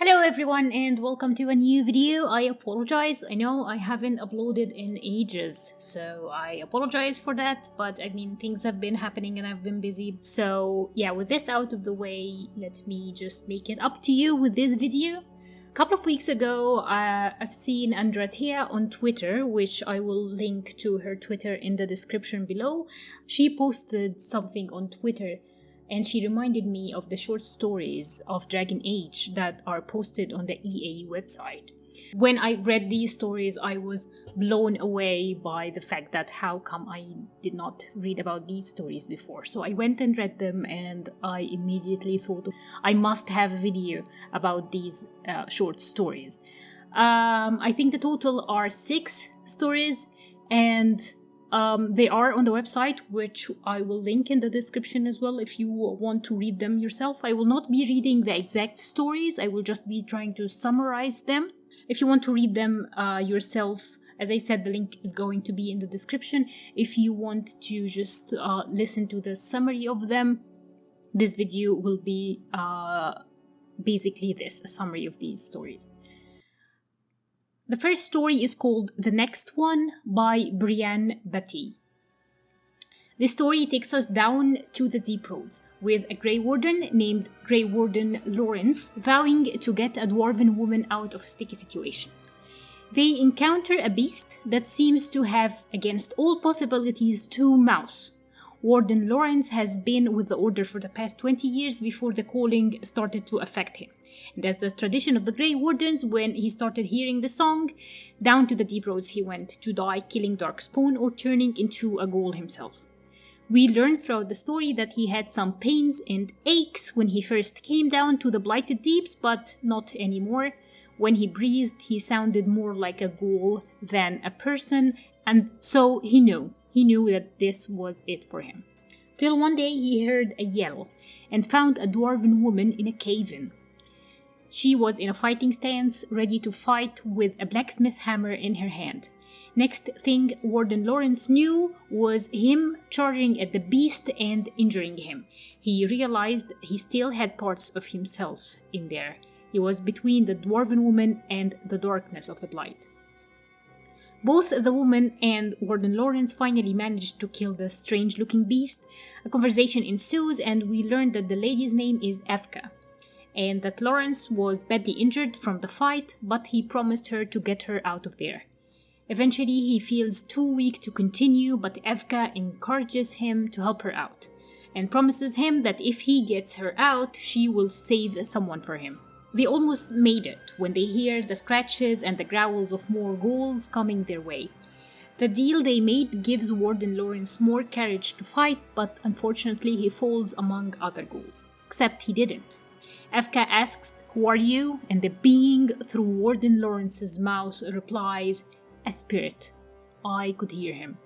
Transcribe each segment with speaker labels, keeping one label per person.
Speaker 1: Hello everyone and welcome to a new video. I apologize. I know I haven't uploaded in ages, so I apologize for that, but I mean things have been happening and I've been busy. So yeah, with this out of the way, let me just make it up to you with this video. A couple of weeks ago, I've seen Andratia on Twitter, which I will link to her Twitter in the description below. She posted something on Twitter and she reminded me of the short stories of Dragon Age that are posted on the EA website. When I read these stories, I was blown away by the fact that how come I did not read about these stories before. So I went and read them and I immediately thought I must have a video about these short stories. I think the total are 6 stories and they are on the website, which I will link in the description as well if you want to read them yourself. I will not be reading the exact stories, I will just be trying to summarize them. If you want to read them yourself, as I said, the link is going to be in the description. If you want to just listen to the summary of them, this video will be basically a summary of these stories. The first story is called The Next One by Brienne Batty. This story takes us down to the deep roads, with a Grey Warden named Grey Warden Lawrence vowing to get a dwarven woman out of a sticky situation. They encounter a beast that seems to have, against all possibilities, 2 mouths. Warden Lawrence has been with the Order for the past 20 years before the calling started to affect him. And as the tradition of the Grey Wardens, when he started hearing the song, down to the deep roads he went to die, killing Darkspawn or turning into a ghoul himself. We learn throughout the story that he had some pains and aches when he first came down to the Blighted Deeps, but not anymore. When he breathed, he sounded more like a ghoul than a person, and so he knew that this was it for him. Till one day he heard a yell and found a dwarven woman in a cave-in. She was in a fighting stance, ready to fight with a blacksmith hammer in her hand. Next thing Warden Lawrence knew was him charging at the beast and injuring him. He realized he still had parts of himself in there. He was between the dwarven woman and the darkness of the Blight. Both the woman and Warden Lawrence finally managed to kill the strange-looking beast. A conversation ensues and we learn that the lady's name is Evka, and that Lawrence was badly injured from the fight, but he promised her to get her out of there. Eventually he feels too weak to continue, but Evka encourages him to help her out, and promises him that if he gets her out, she will save someone for him. They almost made it when they hear the scratches and the growls of more ghouls coming their way. The deal they made gives Warden Lawrence more courage to fight, but unfortunately he falls among other ghouls. Except he didn't. Evka asks, "Who are you?" and the being through Warden Lawrence's mouth replies, "A spirit." I could hear him.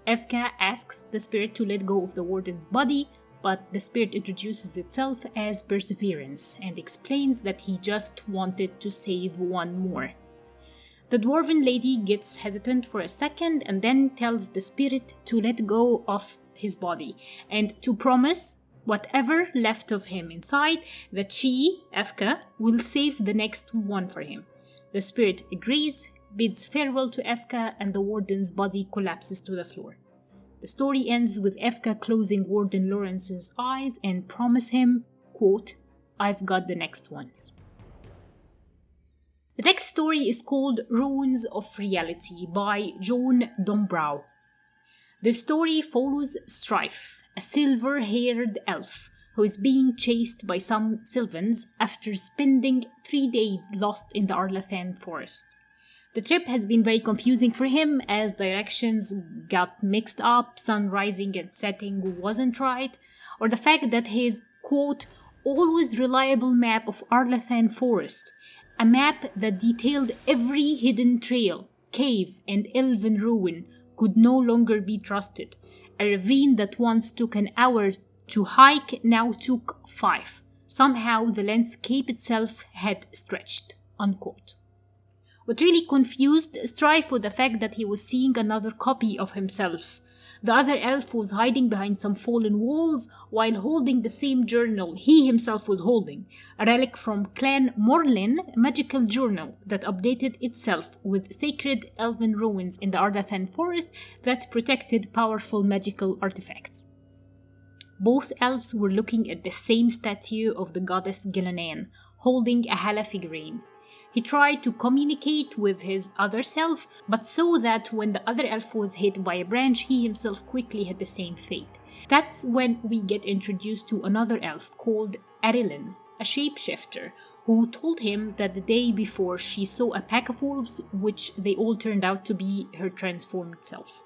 Speaker 1: Evka asks the spirit to let go of the warden's body, but the spirit introduces itself as Perseverance and explains that he just wanted to save one more. The dwarven lady gets hesitant for a second and then tells the spirit to let go of his body and to promise whatever left of him inside, that she, Evka, will save the next one for him. The spirit agrees, bids farewell to Evka, and the warden's body collapses to the floor. The story ends with Evka closing Warden Lawrence's eyes and promise him, quote, "I've got the next ones." The next story is called Ruins of Reality by Joan Dombrow. The story follows Strife, a silver-haired elf who is being chased by some Sylvans after spending 3 days lost in the Arlathan forest. The trip has been very confusing for him as directions got mixed up, sun rising and setting wasn't right, or the fact that his, quote, "always reliable map of Arlathan forest," a map that detailed every hidden trail, cave and elven ruin, could no longer be trusted. A ravine that once took an hour to hike now took 5. Somehow the landscape itself had stretched, unquote. What really confused Strife was the fact that he was seeing another copy of himself. The other elf was hiding behind some fallen walls while holding the same journal he himself was holding, a relic from Clan Morlin, a magical journal that updated itself with sacred elven ruins in the Ardathan forest that protected powerful magical artifacts. Both elves were looking at the same statue of the goddess Gillinan, holding a Hala figurine. He tried to communicate with his other self, but saw that when the other elf was hit by a branch, he himself quickly had the same fate. That's when we get introduced to another elf called Arilyn, a shapeshifter, who told him that the day before she saw a pack of wolves, which they all turned out to be her transformed self.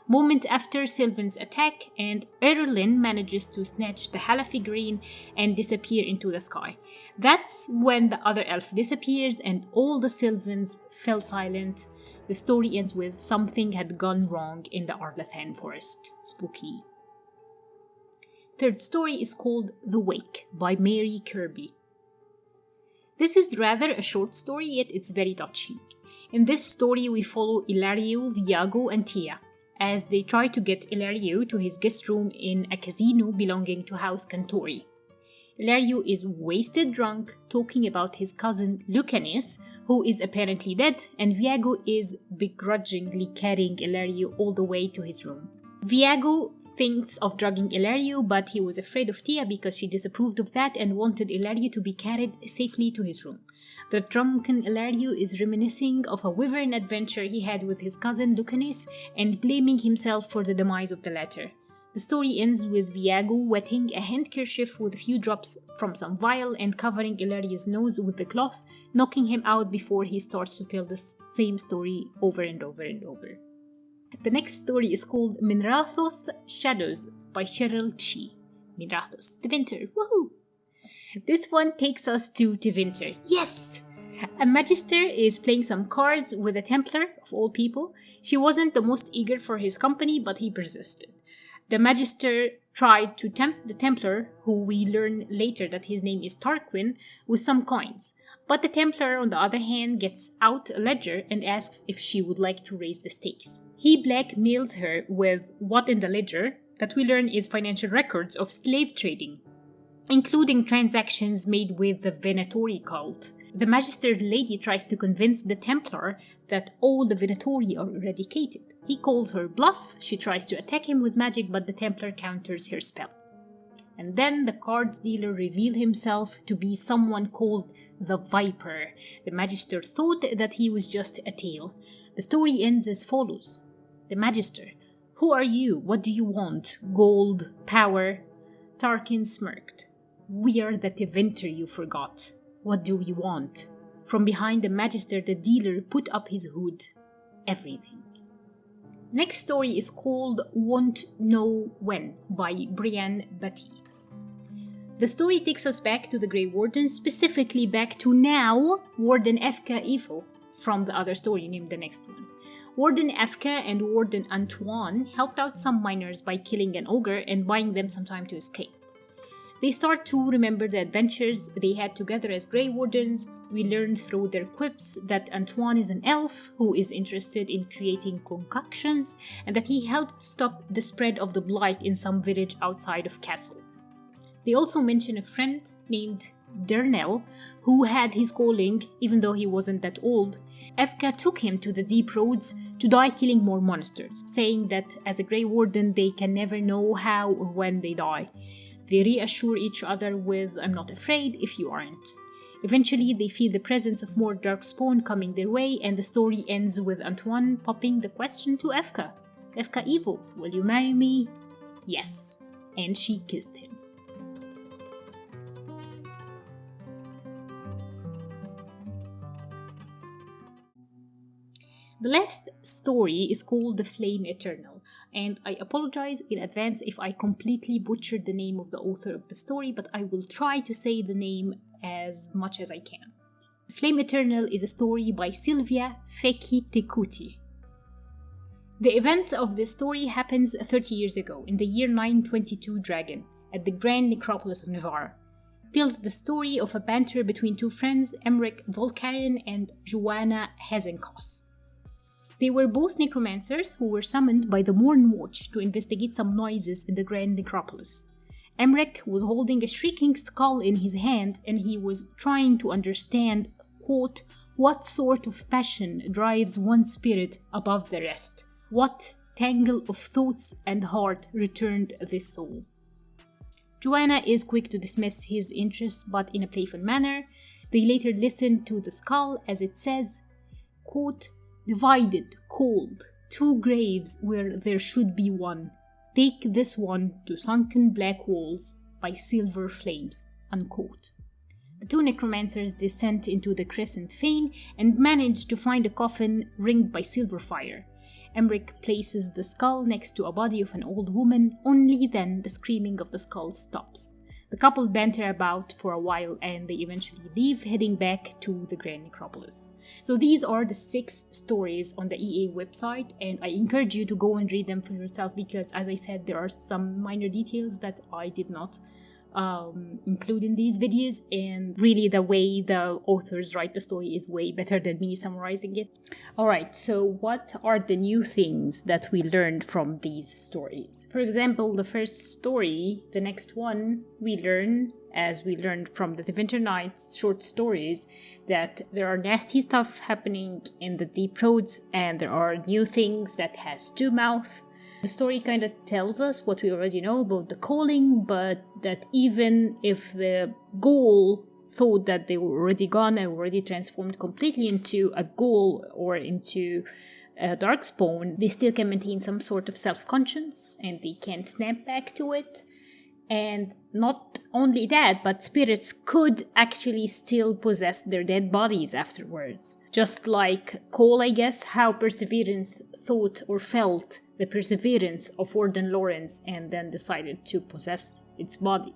Speaker 1: Moment after Sylvan's attack, and Erlin manages to snatch the Hala figurine and disappear into the sky. That's when the other elf disappears and all the Sylvans fell silent. The story ends with something had gone wrong in the Arlathan forest. Spooky. Third story is called The Wake by Mary Kirby. This is rather a short story, yet it's very touching. In this story we follow Ilario, Viago and Tia as they try to get Ilario to his guest room in a casino belonging to House Cantori. Ilario is wasted drunk talking about his cousin Lucanis, who is apparently dead, and Viago is begrudgingly carrying Ilario all the way to his room. Viago thinks of drugging Ilario, but he was afraid of Tia because she disapproved of that and wanted Ilario to be carried safely to his room. The drunken Ilario is reminiscing of a wyvern adventure he had with his cousin Lucanis and blaming himself for the demise of the latter. The story ends with Viago wetting a handkerchief with a few drops from some vial and covering Ilario's nose with the cloth, knocking him out before he starts to tell the same story over and over and over. The next story is called Minrathos Shadows by Cheryl Chi. Minrathos, Tevinter, woohoo! This one takes us to Tevinter. Yes! A magister is playing some cards with a Templar, of all people. She wasn't the most eager for his company, but he persisted. The magister tried to tempt the Templar, who we learn later that his name is Tarquin, with some coins. But the Templar, on the other hand, gets out a ledger and asks if she would like to raise the stakes. He blackmails her with what in the ledger that we learn is financial records of slave trading, including transactions made with the Venatori cult. The Magister lady tries to convince the Templar that all the Venatori are eradicated. He calls her bluff, she tries to attack him with magic, but the Templar counters her spell. And then the cards dealer revealed himself to be someone called the Viper. The Magister thought that he was just a tale. The story ends as follows. The Magister: "Who are you? What do you want? Gold? Power?" Tarquin smirked. "We are the Tevinter you forgot. What do you want?" From behind the Magister, the dealer put up his hood. "Everything." Next story is called Won't Know When by Brienne Batty. The story takes us back to the Grey Warden, specifically back to now Warden Efka Evo from the other story named the next one. Warden Efka and Warden Antoine helped out some miners by killing an ogre and buying them some time to escape. They start to remember the adventures they had together as Grey Wardens. We learn through their quips that Antoine is an elf who is interested in creating concoctions and that he helped stop the spread of the blight in some village outside of Castle. They also mention a friend named Dernell who had his calling even though he wasn't that old. Efka took him to the deep roads to die killing more monsters, saying that as a Grey Warden they can never know how or when they die. They reassure each other with "I'm not afraid if you aren't." Eventually they feel the presence of more darkspawn coming their way, and the story ends with Antoine popping the question to Efka. "Efka Evo, will you marry me?" Yes, and she kissed him. The last story is called The Flame Eternal, and I apologize in advance if I completely butchered the name of the author of the story, but I will try to say the name as much as I can. The Flame Eternal is a story by Silvia Feki Tekuti. The events of this story happens 30 years ago, in the year 922 Dragon, at the Grand Necropolis of Navarre. It tells the story of a banter between two friends, Emmerich Volkarian and Joanna Hezenkos. They were both necromancers who were summoned by the Morn Watch to investigate some noises in the Grand Necropolis. Emmerich was holding a shrieking skull in his hand, and he was trying to understand, quote, what sort of passion drives one spirit above the rest? What tangle of thoughts and heart returned this soul? Joanna is quick to dismiss his interest, but in a playful manner. They later listen to the skull as it says, quote, divided, cold, two graves where there should be one. Take this one to sunken black walls by silver flames, unquote. The two necromancers descend into the crescent fane and manage to find a coffin ringed by silver fire. Emmerich places the skull next to a body of an old woman. Only then the screaming of the skull stops. The couple banter about for a while and they eventually leave, heading back to the Grand Necropolis. So these are the 6 stories on the EA website, and I encourage you to go and read them for yourself because, as I said, there are some minor details that I did not include in these videos, and really the way the authors write the story is way better than me summarizing it. Alright, so what are the new things that we learned from these stories? For example, the first story, the next one, we learn, as we learned from the Winter Nights short stories, that there are nasty stuff happening in the deep roads and there are new things that has 2 mouths. The story kind of tells us what we already know about the calling, but that even if the ghoul thought that they were already gone and already transformed completely into a ghoul or into a darkspawn, they still can maintain some sort of self-conscience and they can snap back to it. And not only that, but spirits could actually still possess their dead bodies afterwards. Just like Cole, I guess, how Perseverance thought or felt the perseverance of Warden Lawrence and then decided to possess its body.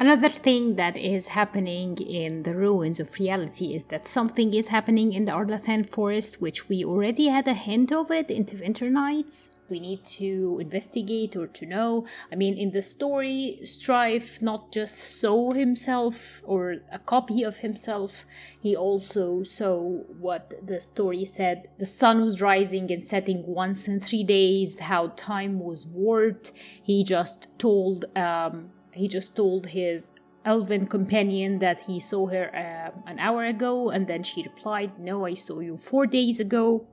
Speaker 1: Another thing that is happening in the ruins of reality is that something is happening in the Arlathan forest, which we already had a hint of it in Winter Nights. We need to investigate or to know. I mean, in the story, Strife not just saw himself or a copy of himself, he also saw what the story said. The sun was rising and setting once in 3 days, how time was warped. He just told his elven companion that he saw her an hour ago, and then she replied, no, I saw you 4 days ago.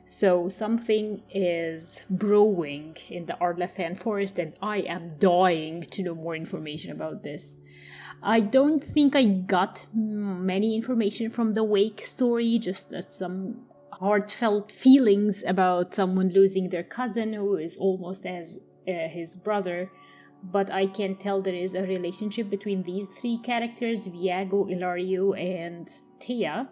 Speaker 1: So something is brewing in the Arlathan forest, and I am dying to know more information about this. I don't think I got many information from the Wake story, just that some heartfelt feelings about someone losing their cousin who is almost as his brother. But I can tell there is a relationship between these 3 characters, Viago, Ilario, and Thea.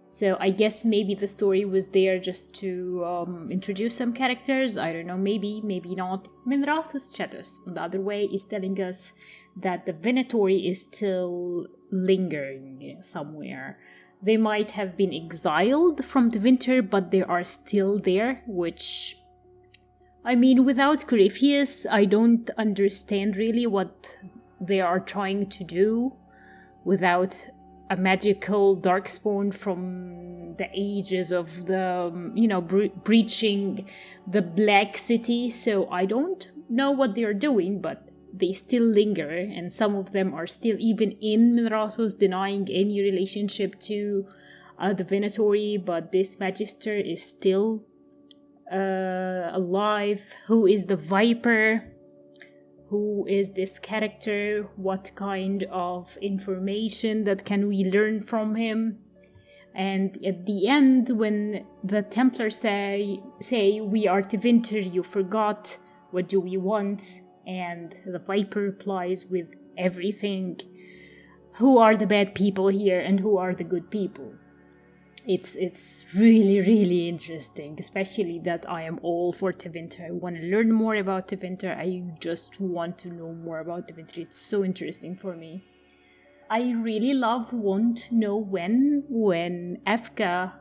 Speaker 1: So I guess maybe the story was there just to introduce some characters. I don't know, maybe not. Minrathus Chatus, on the other way, is telling us that the Venatori is still lingering somewhere. They might have been exiled from the winter, but they are still there, which... I mean, without Corypheus, I don't understand really what they are trying to do without a magical darkspawn from the ages of the, breaching the Black City. So I don't know what they are doing, but they still linger, and some of them are still even in Minrathos, denying any relationship to the Venatori, but this Magister is still alive. Who is the Viper? Who is this character? What kind of information that can we learn from him? And at the end, when the Templars say we are Tevinter, you forgot, what do we want? And the Viper replies with everything. Who are the bad people here and who are the good people? It's really, really interesting, especially that I am all for Tevinter. I want to learn more about Tevinter. I just want to know more about Tevinter. It's so interesting for me. I really want to know when Efka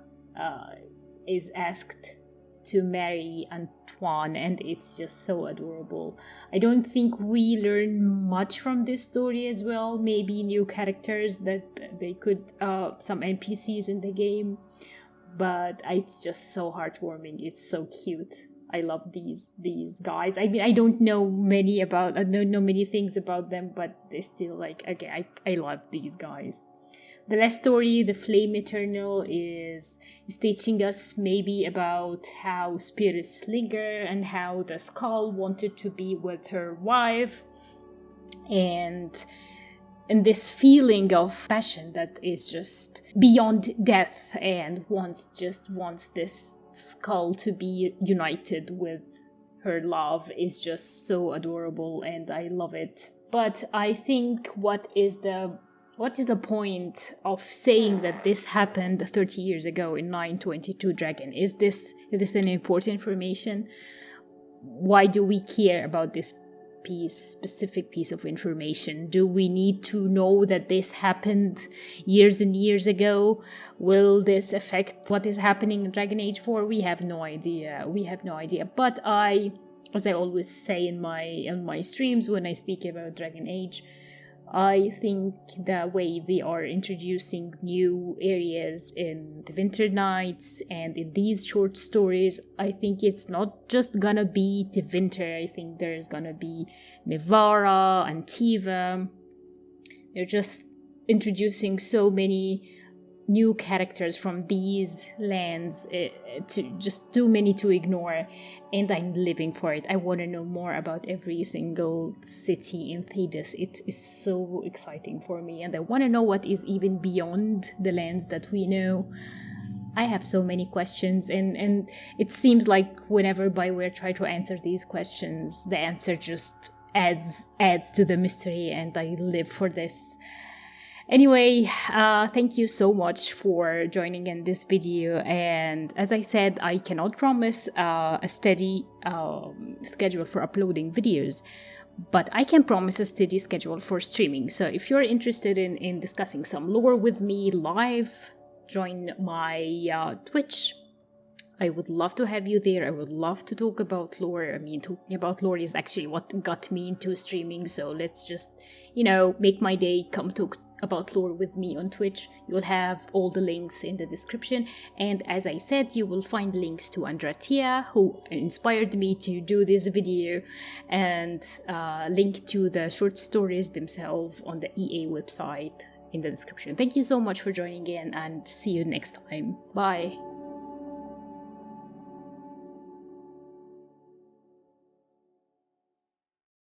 Speaker 1: is asked to marry Antoine, and it's just so adorable. I don't think we learn much from this story as well. Maybe new characters that they could, some NPCs in the game, but it's just so heartwarming. It's so cute. I love these guys. I mean, I don't know I don't know many things about them, but they still like, okay, I love these guys. The last story, The Flame Eternal, is teaching us maybe about how spirits linger and how the skull wanted to be with her wife, and this feeling of passion that is just beyond death and wants this skull to be united with her love is just so adorable, and I love it. But I think what is the point of saying that this happened 30 years ago in 922 Dragon? Is this an important information? Why do we care about this specific piece of information? Do we need to know that this happened years and years ago? Will this affect what is happening in Dragon Age 4? We have no idea. But as I always say in my streams when I speak about Dragon Age, I think the way they are introducing new areas in the Winter Nights and in these short stories, I think it's not just gonna be the winter. I think there's gonna be Nevarra and Tiva. They're just introducing so many new characters from these lands, just too many to ignore, and I'm living for it. I want to know more about every single city in Thedas. It is so exciting for me, and I want to know what is even beyond the lands that we know. I have so many questions, and it seems like whenever BioWare try to answer these questions, the answer just adds to the mystery, and I live for this. Anyway, thank you so much for joining in this video, and as I said, I cannot promise a steady schedule for uploading videos, but I can promise a steady schedule for streaming. So if you're interested in discussing some lore with me live, join my Twitch. I would love to have you there. I would love to talk about lore. I mean, talking about lore is actually what got me into streaming, so let's just, make my day. Come talk about lore with me on Twitch. You'll have all the links in the description, and as I said, you will find links to Andratia, who inspired me to do this video, and link to the short stories themselves on the EA website in the description. Thank you so much for joining in, and see you next time. Bye.